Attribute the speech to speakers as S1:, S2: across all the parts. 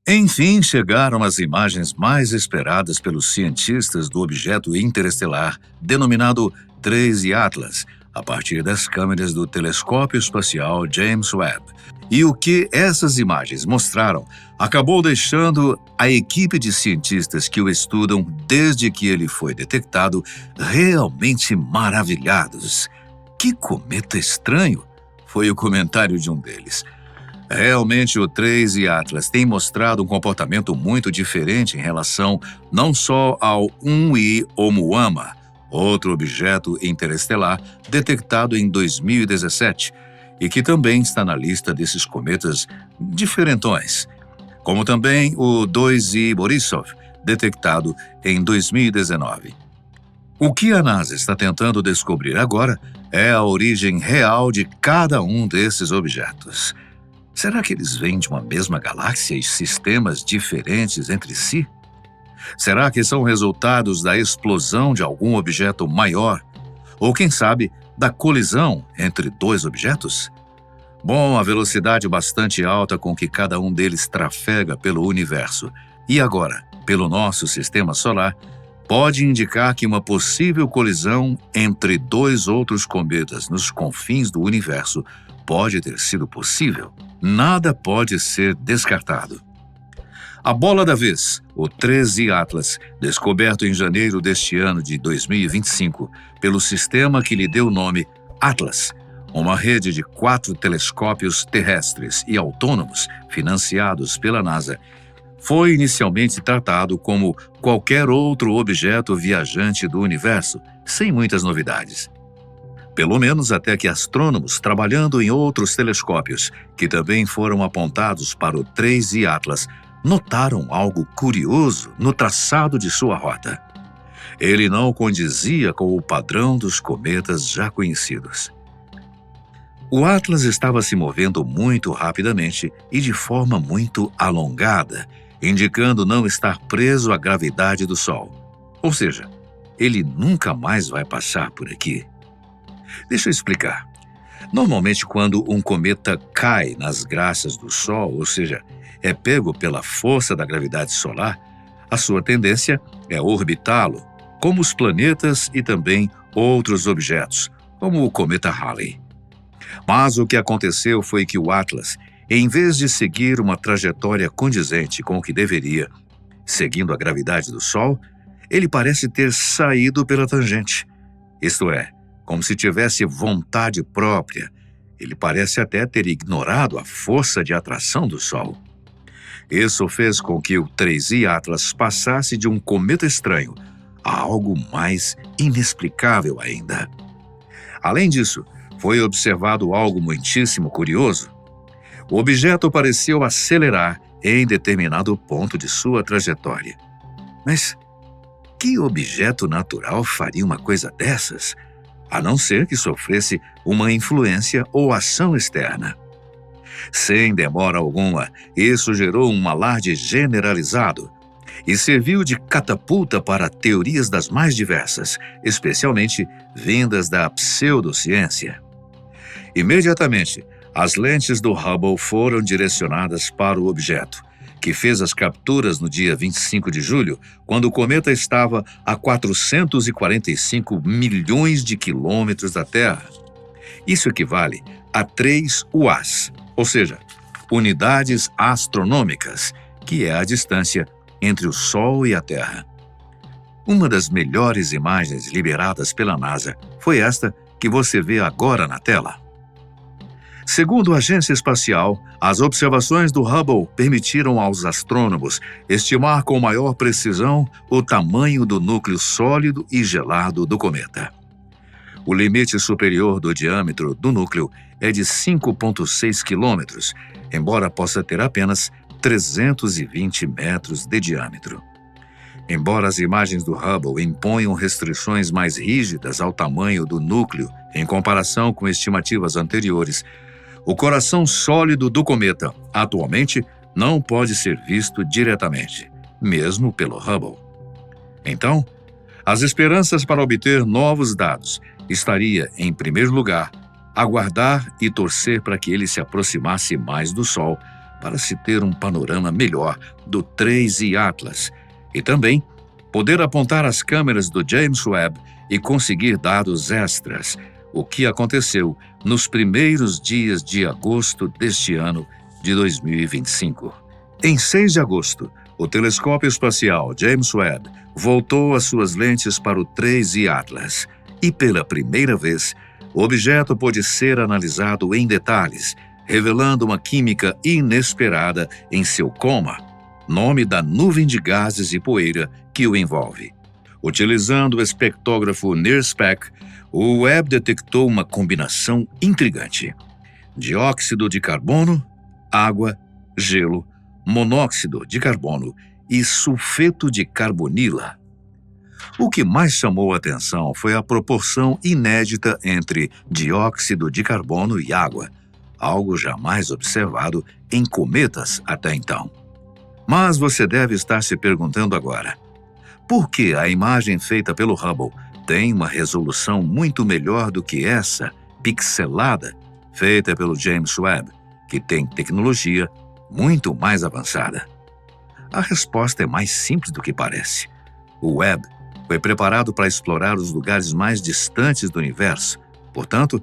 S1: Enfim, chegaram as imagens mais esperadas pelos cientistas do objeto interestelar, denominado 3I Atlas, a partir das câmeras do telescópio espacial James Webb. E o que essas imagens mostraram acabou deixando a equipe de cientistas que o estudam desde que ele foi detectado realmente maravilhados. Que cometa estranho! Foi o comentário de um deles. Realmente, o 3I Atlas tem mostrado um comportamento muito diferente em relação não só ao 1I Oumuamua, outro objeto interestelar detectado em 2017, e que também está na lista desses cometas diferentões, como também o 2I Borisov, detectado em 2019. O que a NASA está tentando descobrir agora é a origem real de cada um desses objetos. Será que eles vêm de uma mesma galáxia e sistemas diferentes entre si? Será que são resultados da explosão de algum objeto maior? Ou, quem sabe, da colisão entre dois objetos? Bom, a velocidade bastante alta com que cada um deles trafega pelo universo, e agora, pelo nosso sistema solar, pode indicar que uma possível colisão entre dois outros cometas nos confins do universo pode ter sido possível. Nada pode ser descartado. A bola da vez, o 3I Atlas, descoberto em janeiro deste ano de 2025 pelo sistema que lhe deu o nome Atlas, uma rede de 4 telescópios terrestres e autônomos financiados pela NASA, foi inicialmente tratado como qualquer outro objeto viajante do universo, sem muitas novidades. Pelo menos até que astrônomos trabalhando em outros telescópios, que também foram apontados para o 3I Atlas, notaram algo curioso no traçado de sua rota. Ele não condizia com o padrão dos cometas já conhecidos. O Atlas estava se movendo muito rapidamente e de forma muito alongada, indicando não estar preso à gravidade do Sol. Ou seja, ele nunca mais vai passar por aqui. Deixa eu explicar. Normalmente, quando um cometa cai nas graças do Sol, ou seja, é pego pela força da gravidade solar, a sua tendência é orbitá-lo, como os planetas e também outros objetos, como o cometa Halley. Mas o que aconteceu foi que o Atlas, em vez de seguir uma trajetória condizente com o que deveria, seguindo a gravidade do Sol, ele parece ter saído pela tangente. Isto é, como se tivesse vontade própria. Ele parece até ter ignorado a força de atração do Sol. Isso fez com que o 3I Atlas passasse de um cometa estranho a algo mais inexplicável ainda. Além disso, foi observado algo muitíssimo curioso. O objeto pareceu acelerar em determinado ponto de sua trajetória. Mas que objeto natural faria uma coisa dessas? A não ser que sofresse uma influência ou ação externa. Sem demora alguma, isso gerou um alarde generalizado e serviu de catapulta para teorias das mais diversas, especialmente vindas da pseudociência. Imediatamente, as lentes do Hubble foram direcionadas para o objeto, que fez as capturas no dia 25 de julho, quando o cometa estava a 445 milhões de quilômetros da Terra. Isso equivale a 3 UAs, ou seja, unidades astronômicas, que é a distância entre o Sol e a Terra. Uma das melhores imagens liberadas pela NASA foi esta que você vê agora na tela. Segundo a agência espacial, as observações do Hubble permitiram aos astrônomos estimar com maior precisão o tamanho do núcleo sólido e gelado do cometa. O limite superior do diâmetro do núcleo é de 5,6 quilômetros, embora possa ter apenas 320 metros de diâmetro. Embora as imagens do Hubble imponham restrições mais rígidas ao tamanho do núcleo em comparação com estimativas anteriores, o coração sólido do cometa, atualmente, não pode ser visto diretamente, mesmo pelo Hubble. Então, as esperanças para obter novos dados estaria, em primeiro lugar, aguardar e torcer para que ele se aproximasse mais do Sol, para se ter um panorama melhor do 3I Atlas e também poder apontar as câmeras do James Webb e conseguir dados extras, o que aconteceu nos primeiros dias de agosto deste ano de 2025. Em 6 de agosto, o telescópio espacial James Webb voltou as suas lentes para o 3I Atlas e, pela primeira vez, o objeto pôde ser analisado em detalhes, revelando uma química inesperada em seu coma, nome da nuvem de gases e poeira que o envolve. Utilizando o espectrógrafo NIRSPEC, o Webb detectou uma combinação intrigante: dióxido de carbono, água, gelo, monóxido de carbono e sulfeto de carbonila. O que mais chamou a atenção foi a proporção inédita entre dióxido de carbono e água, algo jamais observado em cometas até então. Mas você deve estar se perguntando agora: por que a imagem feita pelo Hubble tem uma resolução muito melhor do que essa pixelada feita pelo James Webb, que tem tecnologia muito mais avançada? A resposta é mais simples do que parece. O Webb foi preparado para explorar os lugares mais distantes do universo. Portanto,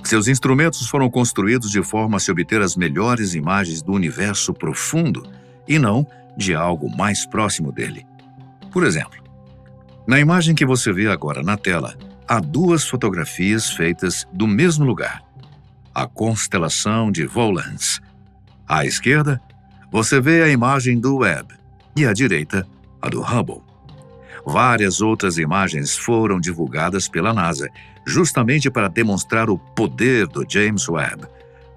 S1: seus instrumentos foram construídos de forma a se obter as melhores imagens do universo profundo e não de algo mais próximo dele. Por exemplo, na imagem que você vê agora na tela, há 2 fotografias feitas do mesmo lugar: a constelação de Volans. À esquerda, você vê a imagem do Webb e à direita, a do Hubble. Várias outras imagens foram divulgadas pela NASA, justamente para demonstrar o poder do James Webb.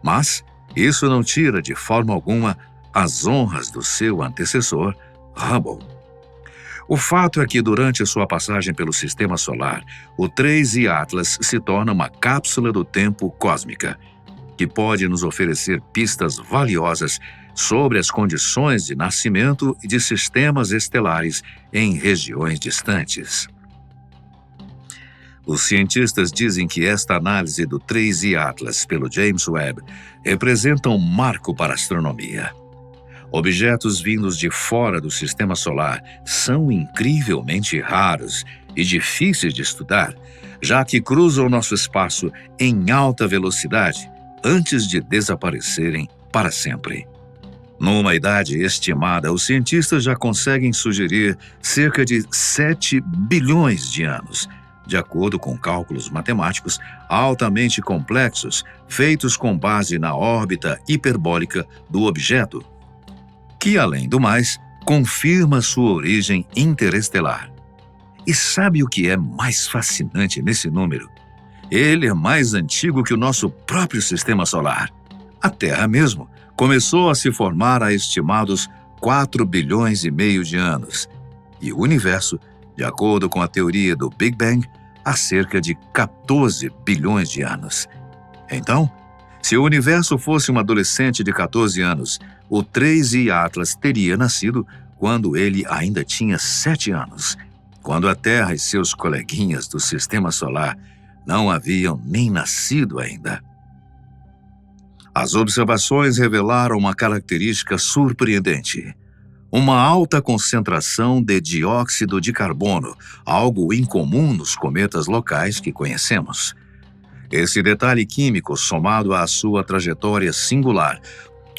S1: Mas isso não tira de forma alguma as honras do seu antecessor, Hubble. O fato é que, durante sua passagem pelo Sistema Solar, o 3I Atlas se torna uma cápsula do tempo cósmica, que pode nos oferecer pistas valiosas sobre as condições de nascimento de sistemas estelares em regiões distantes. Os cientistas dizem que esta análise do 3I Atlas pelo James Webb representa um marco para a astronomia. Objetos vindos de fora do Sistema Solar são incrivelmente raros e difíceis de estudar, já que cruzam nosso espaço em alta velocidade antes de desaparecerem para sempre. Numa idade estimada, os cientistas já conseguem sugerir cerca de 7 bilhões de anos, de acordo com cálculos matemáticos altamente complexos feitos com base na órbita hiperbólica do objeto, que, além do mais, confirma sua origem interestelar. E sabe o que é mais fascinante nesse número? Ele é mais antigo que o nosso próprio Sistema Solar. A Terra mesmo começou a se formar há estimados 4 bilhões e meio de anos, e o universo, de acordo com a teoria do Big Bang, há cerca de 14 bilhões de anos. Então, se o universo fosse um adolescente de 14 anos, o 3I Atlas teria nascido quando ele ainda tinha 7 anos, quando a Terra e seus coleguinhas do Sistema Solar não haviam nem nascido ainda. As observações revelaram uma característica surpreendente: uma alta concentração de dióxido de carbono, algo incomum nos cometas locais que conhecemos. Esse detalhe químico, somado à sua trajetória singular,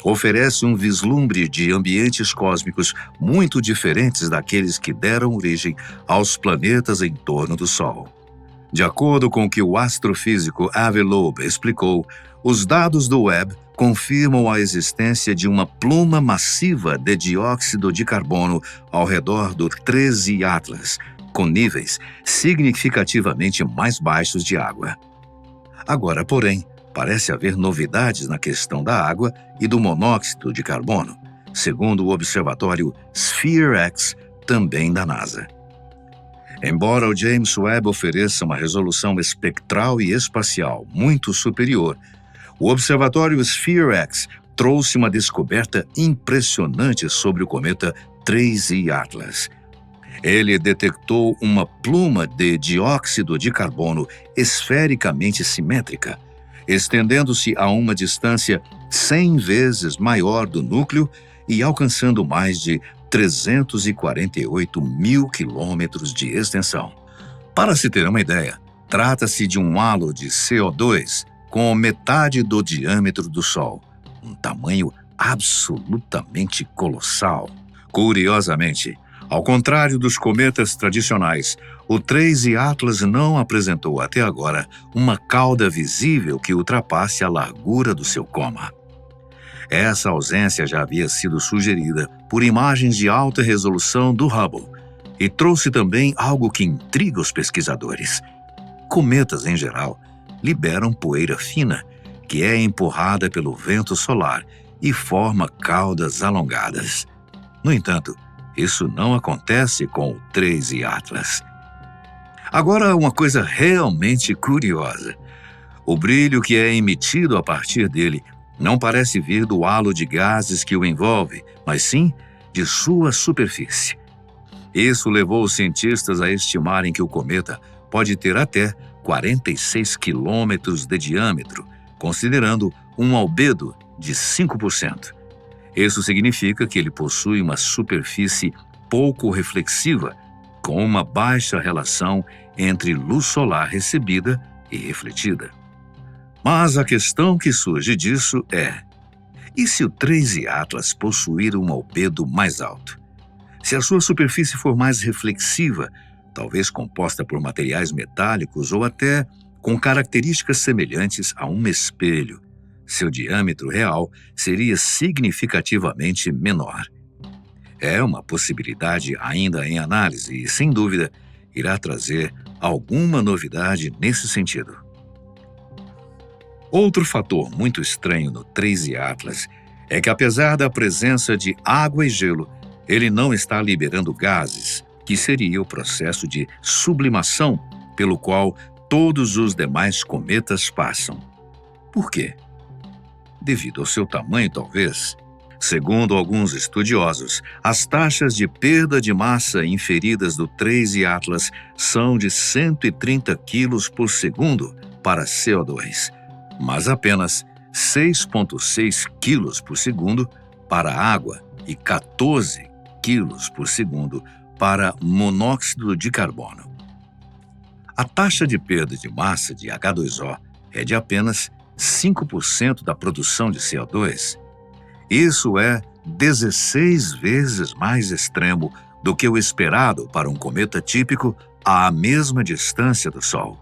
S1: oferece um vislumbre de ambientes cósmicos muito diferentes daqueles que deram origem aos planetas em torno do Sol. De acordo com o que o astrofísico Avi Loeb explicou, os dados do Webb confirmam a existência de uma pluma massiva de dióxido de carbono ao redor do 3I Atlas, com níveis significativamente mais baixos de água. Agora, porém, parece haver novidades na questão da água e do monóxido de carbono, segundo o observatório Sphere-X, também da NASA. Embora o James Webb ofereça uma resolução espectral e espacial muito superior, o observatório Sphere-X trouxe uma descoberta impressionante sobre o cometa 3I Atlas. Ele detectou uma pluma de dióxido de carbono esfericamente simétrica, estendendo-se a uma distância 100 vezes maior do núcleo e alcançando mais de 348 mil quilômetros de extensão. Para se ter uma ideia, trata-se de um halo de CO2 com metade do diâmetro do Sol, um tamanho absolutamente colossal. Curiosamente, ao contrário dos cometas tradicionais, o 3I Atlas não apresentou até agora uma cauda visível que ultrapasse a largura do seu coma. Essa ausência já havia sido sugerida por imagens de alta resolução do Hubble e trouxe também algo que intriga os pesquisadores. Cometas, em geral, liberam poeira fina, que é empurrada pelo vento solar e forma caudas alongadas. No entanto, isso não acontece com o 3I Atlas. Agora, uma coisa realmente curiosa. O brilho que é emitido a partir dele não parece vir do halo de gases que o envolve, mas sim de sua superfície. Isso levou os cientistas a estimarem que o cometa pode ter até 46 quilômetros de diâmetro, considerando um albedo de 5%. Isso significa que ele possui uma superfície pouco reflexiva, com uma baixa relação entre luz solar recebida e refletida. Mas a questão que surge disso é: e se o 3I Atlas possuir um albedo mais alto? Se a sua superfície for mais reflexiva, talvez composta por materiais metálicos ou até com características semelhantes a um espelho, seu diâmetro real seria significativamente menor. É uma possibilidade ainda em análise e, sem dúvida, irá trazer alguma novidade nesse sentido. Outro fator muito estranho no 3I Atlas é que, apesar da presença de água e gelo, ele não está liberando gases, que seria o processo de sublimação pelo qual todos os demais cometas passam. Por quê? Devido ao seu tamanho, talvez. Segundo alguns estudiosos, as taxas de perda de massa inferidas do 3I Atlas são de 130 quilos por segundo para CO2, mas apenas 6,6 quilos por segundo para água e 14 quilos por segundo para monóxido de carbono. A taxa de perda de massa de H2O é de apenas 5% da produção de CO2. Isso é 16 vezes mais extremo do que o esperado para um cometa típico à mesma distância do Sol.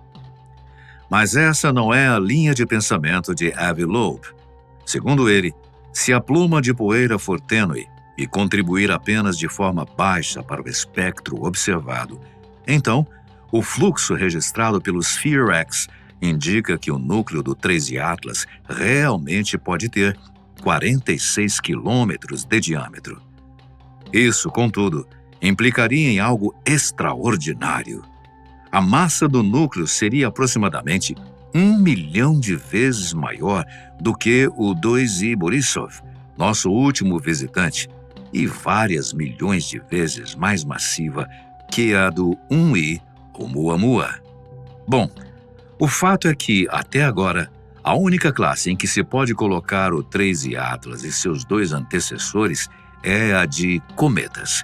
S1: Mas essa não é a linha de pensamento de Avi Loeb. Segundo ele, se a pluma de poeira for tênue e contribuir apenas de forma baixa para o espectro observado, então o fluxo registrado pelo Sphere-X indica que o núcleo do 3I Atlas realmente pode ter 46 quilômetros de diâmetro. Isso, contudo, implicaria em algo extraordinário. A massa do núcleo seria aproximadamente 1 milhão de vezes maior do que o 2I Borisov, nosso último visitante, e várias milhões de vezes mais massiva que a do 1I Oumuamua. Bom, o fato é que, até agora, a única classe em que se pode colocar o 3I Atlas e seus dois antecessores é a de cometas,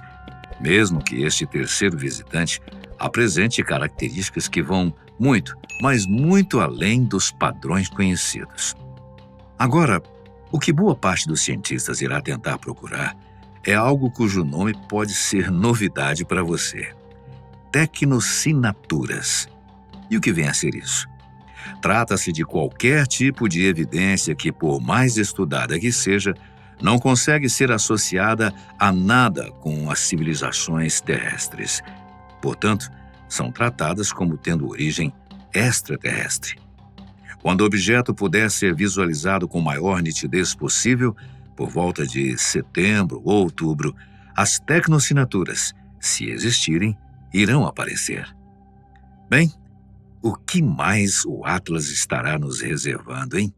S1: mesmo que este terceiro visitante apresente características que vão muito, mas muito além dos padrões conhecidos. Agora, o que boa parte dos cientistas irá tentar procurar é algo cujo nome pode ser novidade para você: tecnossinaturas. E o que vem a ser isso? Trata-se de qualquer tipo de evidência que, por mais estudada que seja, não consegue ser associada a nada com as civilizações terrestres. Portanto, são tratadas como tendo origem extraterrestre. Quando o objeto puder ser visualizado com maior nitidez possível, por volta de setembro ou outubro, as tecnossinaturas, se existirem, irão aparecer. Bem, o que mais o Atlas estará nos reservando, hein?